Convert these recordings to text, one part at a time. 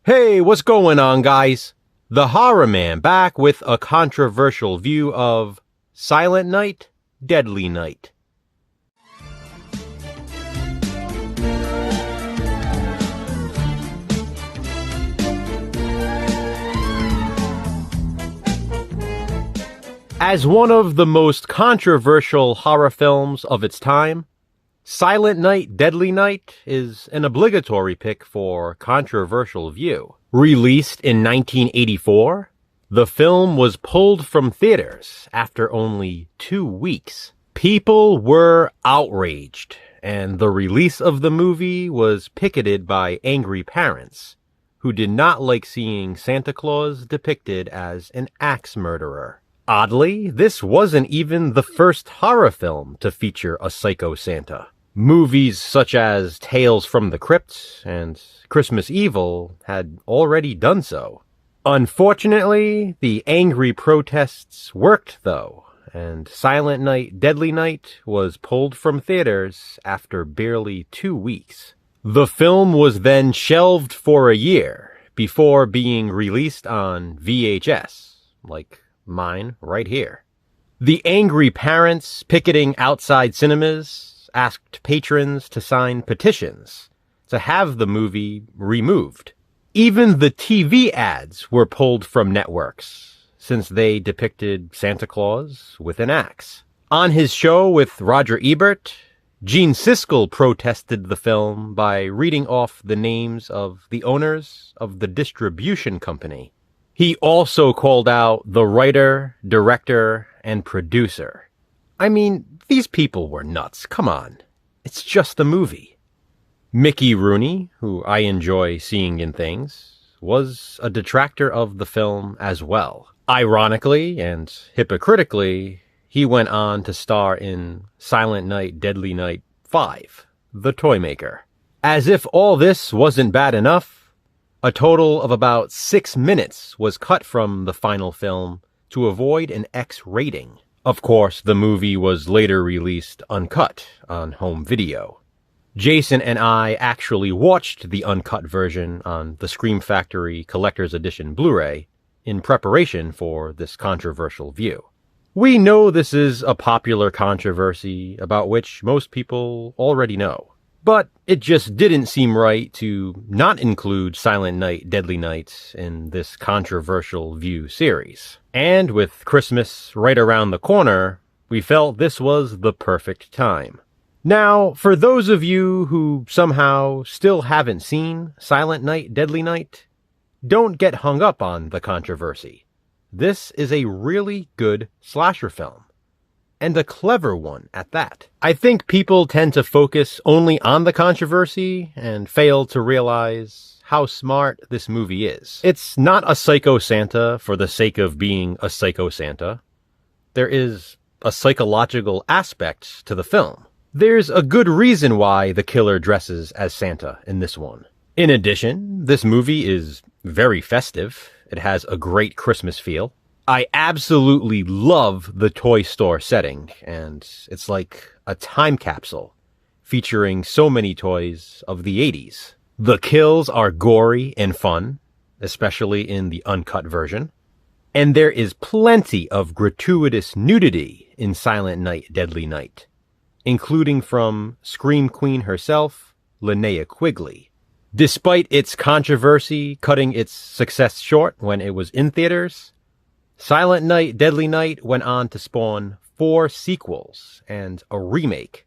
Hey, what's going on, guys? The Horror Man back with a controversial view of Silent Night, Deadly Night. As one of the most controversial horror films of its time, Silent Night, Deadly Night is an obligatory pick for controversial view. Released in 1984, the film was pulled from theaters after only 2 weeks. People were outraged, and the release of the movie was picketed by angry parents who did not like seeing Santa Claus depicted as an axe murderer. Oddly, this wasn't even the first horror film to feature a psycho Santa. Movies such as Tales from the Crypt and Christmas Evil had already done so. Unfortunately, the angry protests worked though, and Silent Night, Deadly Night was pulled from theaters after barely 2 weeks. The film was then shelved for a year before being released on VHS, like mine right here. The angry parents picketing outside cinemas asked patrons to sign petitions to have the movie removed. Even the TV ads were pulled from networks since they depicted Santa Claus with an axe. On his show with Roger Ebert, Gene Siskel protested the film by reading off the names of the owners of the distribution company. He also called out the writer, director, and producer. I mean, these people were nuts. Come on. It's just a movie. Mickey Rooney, who I enjoy seeing in things, was a detractor of the film as well. Ironically and hypocritically, he went on to star in Silent Night, Deadly Night 5, The Toymaker. As if all this wasn't bad enough, a total of about 6 minutes was cut from the final film to avoid an X rating. Of course, the movie was later released uncut on home video. Jason and I actually watched the uncut version on the Scream Factory Collector's Edition Blu-ray in preparation for this controversial view. We know this is a popular controversy about which most people already know, but it just didn't seem right to not include Silent Night, Deadly Night in this controversial view series. And with Christmas right around the corner, we felt this was the perfect time. Now, for those of you who somehow still haven't seen Silent Night, Deadly Night, don't get hung up on the controversy. This is a really good slasher film, and a clever one at that. I think people tend to focus only on the controversy and fail to realize how smart this movie is. It's not a psycho Santa for the sake of being a psycho Santa. There is a psychological aspect to the film. There's a good reason why the killer dresses as Santa in this one. In addition, this movie is very festive. It has a great Christmas feel. I absolutely love the toy store setting, and it's like a time capsule featuring so many toys of the 80s. The kills are gory and fun, especially in the uncut version. And there is plenty of gratuitous nudity in Silent Night, Deadly Night, including from Scream Queen herself, Linnea Quigley. Despite its controversy cutting its success short when it was in theaters, Silent Night, Deadly Night went on to spawn 4 sequels and a remake,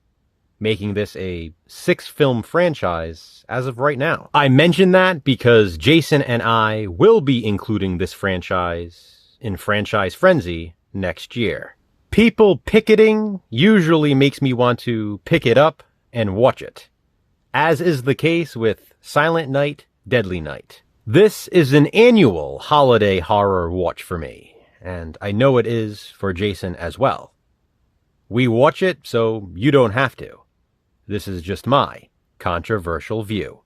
making this a 6-film franchise as of right now. I mention that because Jason and I will be including this franchise in Franchise Frenzy next year. People picketing usually makes me want to pick it up and watch it, as is the case with Silent Night, Deadly Night. This is an annual holiday horror watch for me, and I know it is for Jason as well. We watch it so you don't have to. This is just my controversial view.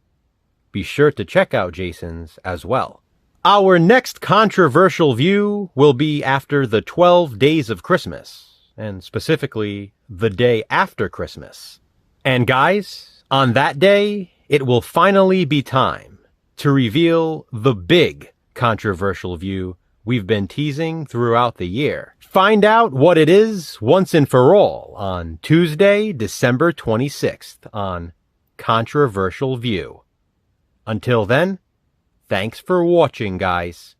Be sure to check out Jason's as well. Our next controversial view will be after the 12 days of Christmas, and specifically the day after Christmas. And guys, on that day, it will finally be time to reveal the big controversial view we've been teasing throughout the year. Find out what it is once and for all on Tuesday, December 26th on Controversial View. Until then, thanks for watching, guys.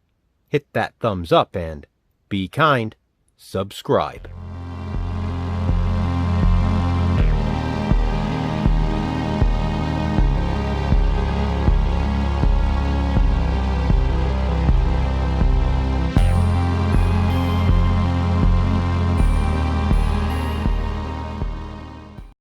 Hit that thumbs up and be kind. Subscribe.